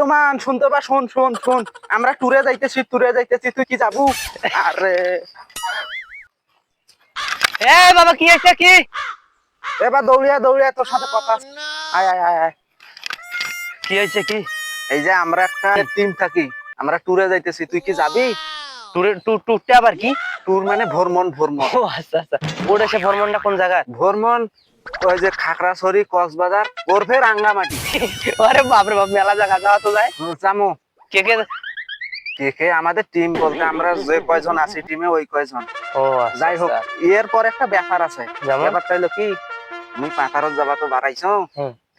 লুমান শুনতে বা শোন শোন শোন, আমরা ট্যুরে যাইতেছি তুই কি যাবো? আরে বাবা কি হয়েছে কি? এবার দৌড়িয়া তোর সাথে কথা আছে। আয় আয় আয় আয়। কি হয়েছে কি? এই যে আমরা একটা টিম থাকি, আমরা ট্যুরে যাইতেছি, তুই কি যাবি? ট্যুরটা আবার কি? ট্যুর মানে ভ্রমণ। ও আচ্ছা আচ্ছা, ওটা সে ভ্রমণটা কোন জায়গা? ভ্রমণ ওই যে খাগড়াছড়ি, কক্সবাজার, ওরফে রাঙ্গামাটি। আরে বাপরে বাপ, মেলা জায়গা যাওয়া তো যায়। জামু কে কে? কে আমাদের টিম বলতে আমরা যে কয়জন আছি টিমে ওই কয়জন। ও আচ্ছা, যাই হোক, আচ্ছা। এর পর একটা ব্যাপার আছে। যেমন? ব্যাপারটা হলো কি, মুই পাতারত যাবা তো বাড়াইছো।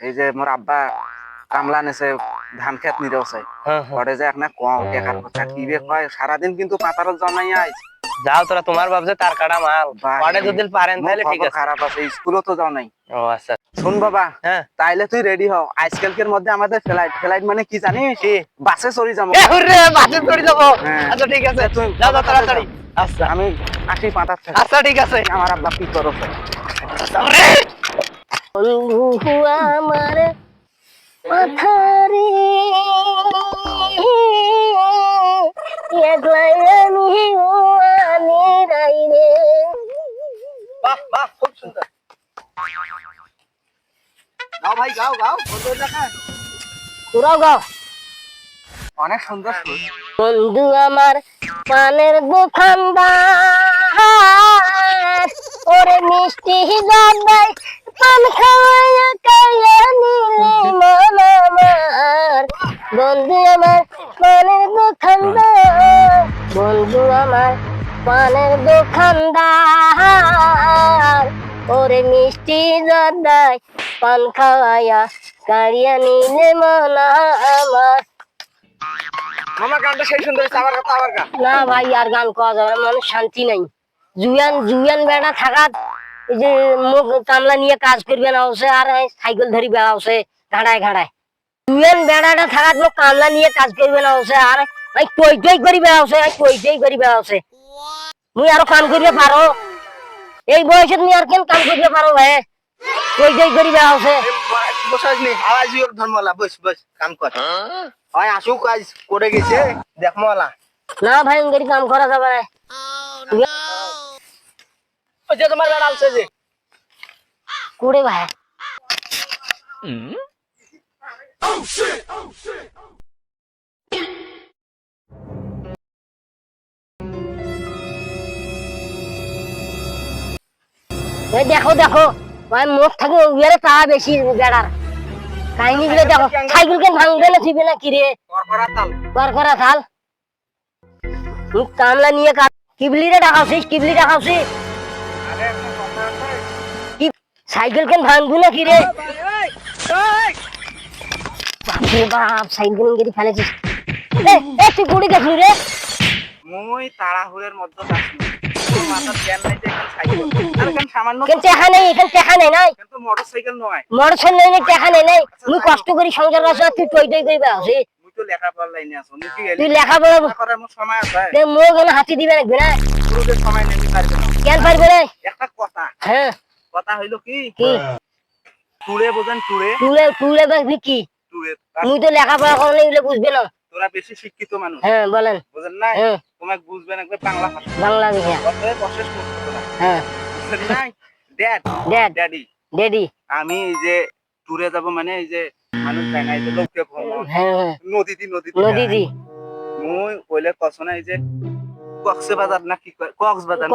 এই যে মোর আব্বা কামলা নেছে ধান খেত নিরছে, পরে যে একটা কম টাকার কথা কি বে কয়, সারাদিন কিন্তু পাতারত জানাই আইস। যাও তোরা, তোমার ভাবছে তার কাটা মাল পরে যদি পারেন তাহলে ঠিক আছে। খারাপ আছে, স্কুলও তো যাও নাই। ও আচ্ছা শুন বাবা, হ্যাঁ তাইলে তুই রেডি হও, আজকালকের মধ্যে আমাদের ফ্লাইট মানে কি জানিস? কি? বাসে চড়ি যাবো। বাসে চড়ি যাবো? হ্যাঁ। আচ্ছা ঠিক আছে, তুই যাও যাও তাড়াতাড়ি। আচ্ছা আমি আসি পাতার থেকে। আচ্ছা ঠিক আছে। আমার আব্বা কি করো বন্ধু আমার মাথারে একলাই আমি আমি রাইরে। বাহ বাহ, খুব সুন্দর। গাও ভাই গাও বন্ধু দেখায় তোরাও গাও। অনেক সুন্দর সুর। বন্ধু আমার পানের দোকানদার, ওরে মিষ্টি গন্ধায় পান খাওয়াইয়া কাইয়া নিলে মন আমার। বন্ধু আমার পানের দোকানদার, বন্ধু আমার পানের দোকানদার, ওরে মিষ্টি গন্ধায় পান খাওয়াইয়া কাইয়া নিলে মন আমার। আমার গানটা সেই সুন্দর হয়েছে, আবার গা। না ভাই আর গান করা যাবে না, মানুষ শান্তি নাই। জুয়ান বেড়া থাকাত এই যে মুখ কামলা নিয়ে কাজ করবে না হচ্ছে, আর সাইকেল ধরি বেড়া হচ্ছে ঘাড়ায়। জুয়ান বেড়াটা থাকাত মুখ কামলা নিয়ে কাজ করবে না হচ্ছে, আর টই করি বেড়া হচ্ছে। মুই আরো কাম করবে পারো, এই বয়সে তুমি আর কেন কাম করবে পারো ভাই? টই করি বেড়া হচ্ছে। বসাসনি আওয়াজ ইওর ধর্মলা, বস কাম কর। হয় আসুক, কাজ করে গেছে দেখমলা। না ভাই এঙ্গেরি কাম করা যাবে না। ওই যে তোমার বেড়া আছে যে করে ভাই দেখো ভাই, মুখ থাকে উয়ারে তা বেশি বেড়ার কাহিনী গুলো দেখো। সাইকেল কেন ভাঙবে না থিবে না কিরে করা থাল মুখ কামলা নিয়ে কিবলিরে ডাকাওছিস কি সাইকেল কেন ভাঙবো না কিরে? বাপরে বাপ, সাইকেল গেড়ি ফেলেছিস। তুই কুড়ি গেছিস রে? মুই তাড়াহুড়ের মধ্যে আছি, মাথার জ্ঞান নাই যে এখন সাইকেল আর এখন সামান্য কেন টেকা নেই, এখানে টেকা নেই নাই, কিন্তু মোটরসাইকেল নয়। মোটরসাইকেল নেই, টেকা নেই। মুই কষ্ট করি সংসার বাসা, তুই টই করি বেড়াছিস। মুই তো লেখাপড়ার লাইনে আছো, মুই কি তুই লেখাপড়া করার মোর সময় আছে? মুখ এনে হাতি দিবে রাখবে না, পুরোদের সময় নেই পারবে না। কেন পারবে রে? একটা কথা হ্যাঁ হইলো কি, কি টুরে বোঝেন? টুরে টুলে বাকি কি? টুরে মুই তো লেখাপড়া করলে এগুলো বুঝবে না। তোরা বেশি শিক্ষিত মানুষ, হ্যাঁ বলেন। বুঝেন না? হ্যাঁ তোমাকে বুঝবেন একবার বাংলা ভাষা, বাংলা বিষয়। অতএব প্রসেস করতে তোরা, হ্যাঁ বুঝলেন না? ড্যাডি ড্যাডি আমি এই যে টুরে যাব মানে এই যে মানুষ যায় না, এই যে লোকে ভ্রমণ হ্যাঁ নদীতে নদী মুই কইলে কছ না, এই যে কক্সবাজার না কি কয়, কক্সবাজার।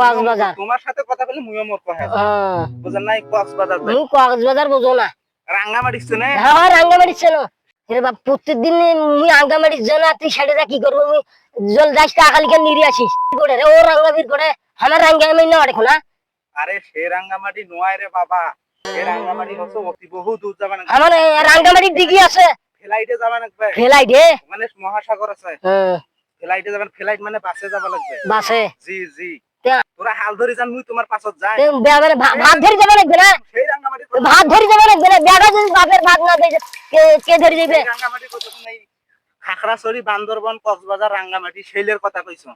তোমার সাথে কথা বলে মুইও মোর কহে, বুঝেন নাই? কক্সবাজার যাই। মুই কক্সবাজার বুঝো না। রাঙ্গামাটি শুনে? হ্যাঁ রাঙ্গামাটি ছিল। রে বাপ, প্রত্যেকদিন মুই রাঙ্গামাটি জানা, তুই সেটা কি করবো? মুই জল যাইস আকালিকে নিরি আসিস করে রে, ও রাঙ্গাবির করে আমার রাঙ্গামাটি না দেখো না। আরে সে রাঙ্গামাটি নয় রে বাবা, সে রাঙ্গামাটি হচ্ছে অতি বহু দূর যাবেন। আমার রাঙ্গামাটির দিকে আছে, ফ্লাইটে যাবেন একবার, ফ্লাইটে মানে মহাসাগর আছে, ফ্লাইটে যাবেন। ফ্লাইট মানে বাসে যাবা লাগবে। বাসে? জি তোরা হাল ধরে যান, মুই তোমার পাছত যাই। ভাত ধরে যাবে লাগবে না, সেই রাঙ্গামাটি ভাত ধরে যাবে লাগবে না। বেড়া যদি বাপের ভাত না দেয় কে ধরে যাবে? রাঙ্গামাটি কত নাই, খাগড়াছড়ি, বান্দরবন, কক্সবাজার, রাঙ্গামাটি সেইলের কথা কইছো।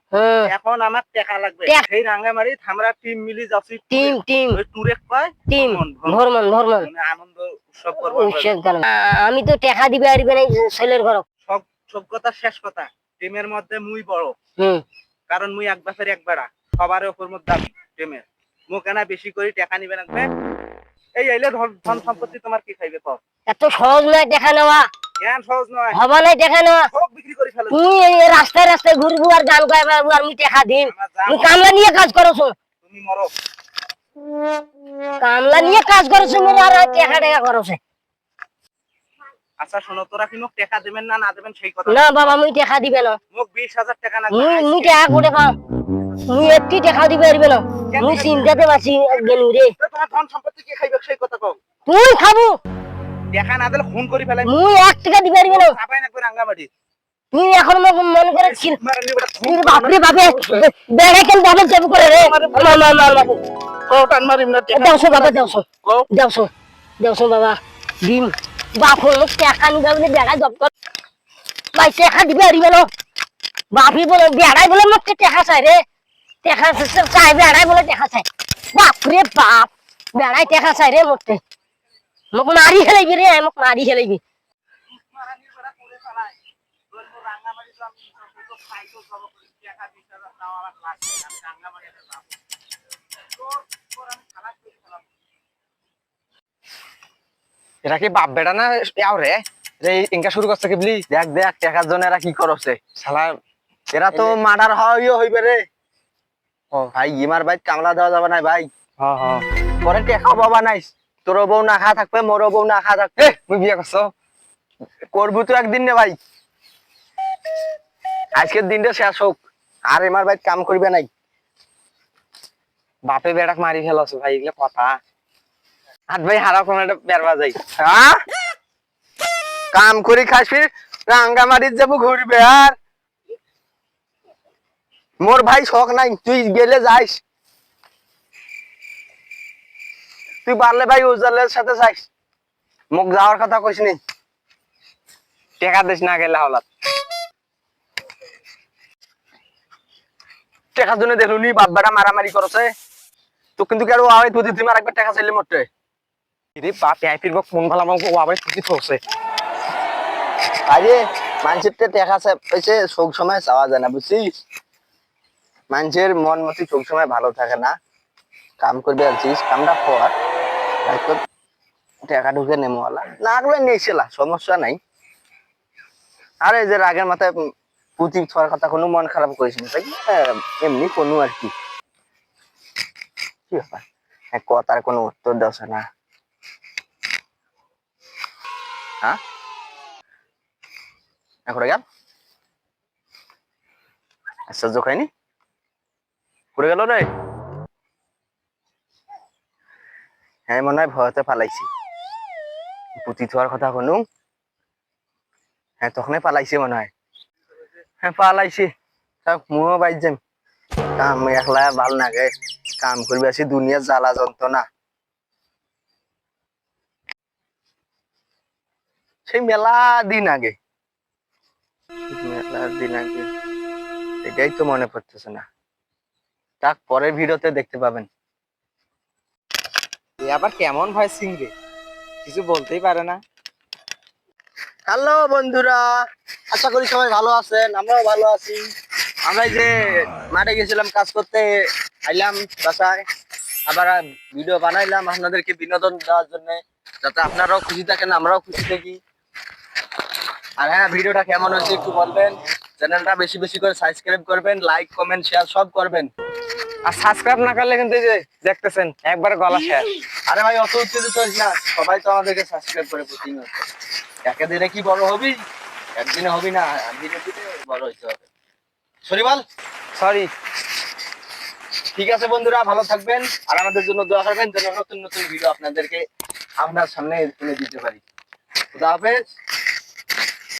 এখন আমার টাকা লাগবে, সেই রাঙ্গামাটি আমরা টিম মিলি যাচ্ছি। টিম ওই টুরে কয় টিম ভ্রমণ মানে আনন্দ উৎসব করব। আমি তো টাকা দিবে আসবে না ছেলের ঘর। সব কথা শেষ কথা, টিমের মধ্যে মুই বড়, হুম কারণ মুই এক বাপের এক বেড়া, সবার উপর মধ্যে দাবি টিমের। মুখ এনা বেশি করে টাকা নিবে রাখবে। এই আইলে ধন সম্পত্তি তোমার কি খাইবে কর? এত সহজ নয় দেখা নেওয়া, জ্ঞান সহজ নয়, হবা নাই দেখা নেওয়া। সব বিক্রি করে ফেলো। তুই এই রাস্তায় রাস্তায় ঘুরবো আর গান গাইবো আর আমি টাকা দিন? আমার যা তুই কামলা নিয়ে কাজ করছো, তুমি মরো। কামলা নিয়ে কাজ করছো মোর আর টাকা টাকা করছে। আচ্ছা শোনো, তোরা কি মোক টাকা দেবেন না না দেবেন সেই কথা? না বাবা মুই টাকা দিবে না, মোক 20,000 টাকা না। মুই টাকা করে পাও, মুই একটি টাকা দিবে পারবে না। মুই চিন্তাতে পাচ্ছি গেলু রে। তোমার ধন সম্পত্তি কি খাইবে সেই কথা কও। তুই খাবো, টাকা না দিলে খুন করে ফেলাই। মুই 1 টাকা দিবে পারবে না। সাবাই না করে রাঙ্গামাটি তুই এখন মনে করে মারানি বড় খুন বাপরে বাপে বেড়া কেন ডাবল চাপ করে রে? কোটান মারিম না। দেওছো বাবা, দেওছো বাবা ডিম বাপ হলো টাকা নিবে বলে বেড়া জব কর ভাই, টাকা দিবে পারবে না। বাপি বলে বেড়াই বলে মোক টাকা চাই রে, টাকা চাই বেড়াই বলে টাকা চাই। বাপরে বাপ, বেড়াই টাকা চাই রে মরতে, মোক মারি খেলাইবি রে, মোক মারি খেলাইবি। মারানি বড় করে ফেলাই। তোর রাঙ্গামাটি তো আমি তো সাইকেল সব করে টাকা 20,000 দাও আমার লাগবে, আমি রাঙ্গামাটিতে যাব। তোর আমি খালাস করে ফেলাম। এরা কি বাপ বেটা না ইয়াও রে? রে ইনকা শুরু করছে কি বলি? দেখ দেখ টাকার জন্য এরা কি করছে। শালা এরা তো মার্ডার হইবে রে। ও ভাই ইমার ভাই কামলা দেওয়া যাবে না ভাই, হ্যাঁ হ্যাঁ। পরে টাকা পাবা নাই। তোর বউ না খা থাকবে, মোর বউ না খা থাকবে। মুই বিয়ে করছো? করবো তো একদিন নে ভাই, আজকের দিনটা শেষ হোক, আর এমার ভাই কাম করবে নাই। বাপে বেড়াক মারি ফেলছো ভাই, এগুলো কথা। হাত ভাই হারা কোন একটা বেরবা যাই। হ্যাঁ কাম করি খাস, ফির রাঙ্গামাটির যাবো ঘুরবে। আর মোর ভাই শখ নাই, তুই গেলে যাইস, তুই পারলে ভাই উজ্জ্বলের সাথে যাইস, মুখ যাওয়ার কথা কইস নি। টাকা দিস না গেলে হলাত। টাকার জন্য দেখলুনি বাপ বেটা মারামারি করছে, তো কিন্তু কেন আওয়াজ বুঝি তুমি আরেকবার টাকা চাইলে মরতে। রে বাপ আই ফিরব কোন ভালো আমাকে ও আবার কিছু থছে। আরে মানুষের টাকা পাইছে সব সময় চাওয়া যায় না, বুঝছিস? মানুষের মন মতি সব সময় ভালো থাকে না। কাম করবে আছিস, কামটা কর, তারপর টাকা ঢুকে নেমোয়ালা না গেলে নিয়েছিলা, সমস্যা নাই। আর এই যে রাগের মাথায় পুঁতি ছোঁয়ার কথা কোনো মন খারাপ করিস না, তাই এমনি কোনো আর কি। কি ব্যাপার, কথার কোনো উত্তর দেওয়া না। হ্যাঁ এখন গেল আশ্চর্য খাইনি, পড়ে গেল রে। হ্যাঁ মনে হয় ভয়তে পালাইছি, পুঁতি থোয়ার কথা কোনো। হ্যাঁ তখনই পালাইছে মনে হয়। হ্যাঁ পালাইছি, মুও বাইর যাম। কাম একলা ভাল নাগে, কাম করবে আসি দুনিয়ার জ্বালা যন্ত্রণা। সেই মেলা দিন আগে, এটাই তো মনে পড়তেছে না। তাক পরের ভিডিওতে দেখতে পাবেন। এ আবার কেমন ভয় সিংরে, কিছু বলতেই পারে না। হ্যালো বন্ধুরা, আশা করি সবাই ভালো আছেন, আমরাও ভালো আছি। আমরা এই যে মাঠে গেছিলাম কাজ করতে, আইলাম বাসায়, আবার ভিডিও বানাইলাম আপনাদেরকে বিনোদন দেওয়ার জন্য, যাতে আপনারাও খুশি থাকেন আমরাও খুশি থাকি। আর হ্যাঁ ভিডিওটা কেমন হয়েছে একটু বলবেন, চ্যানেলটা বেশি বেশি করে সাবস্ক্রাইব করবেন, লাইক কমেন্ট শেয়ার সব করবেন। আর সাবস্ক্রাইব না করলে কিন্তু এই যে দেখতেছেন একবার গলা শেষ। আরে ভাই অত উত্তেজিত হইস না, সবাই তো আমাদেরকে সাবস্ক্রাইব করে প্রতিনিয়ত। একে দিনে কি বড় হবি, একদিনে হবি না, ধীরে ধীরে বড় হইতে হবে। সরিবাল সরি। ঠিক আছে বন্ধুরা, ভালো থাকবেন আর আমাদের জন্য দোয়া করবেন যেন নতুন নতুন ভিডিও আপনাদেরকে আপনার সামনে তুলে দিতে পারি। খুদা হাফেজ।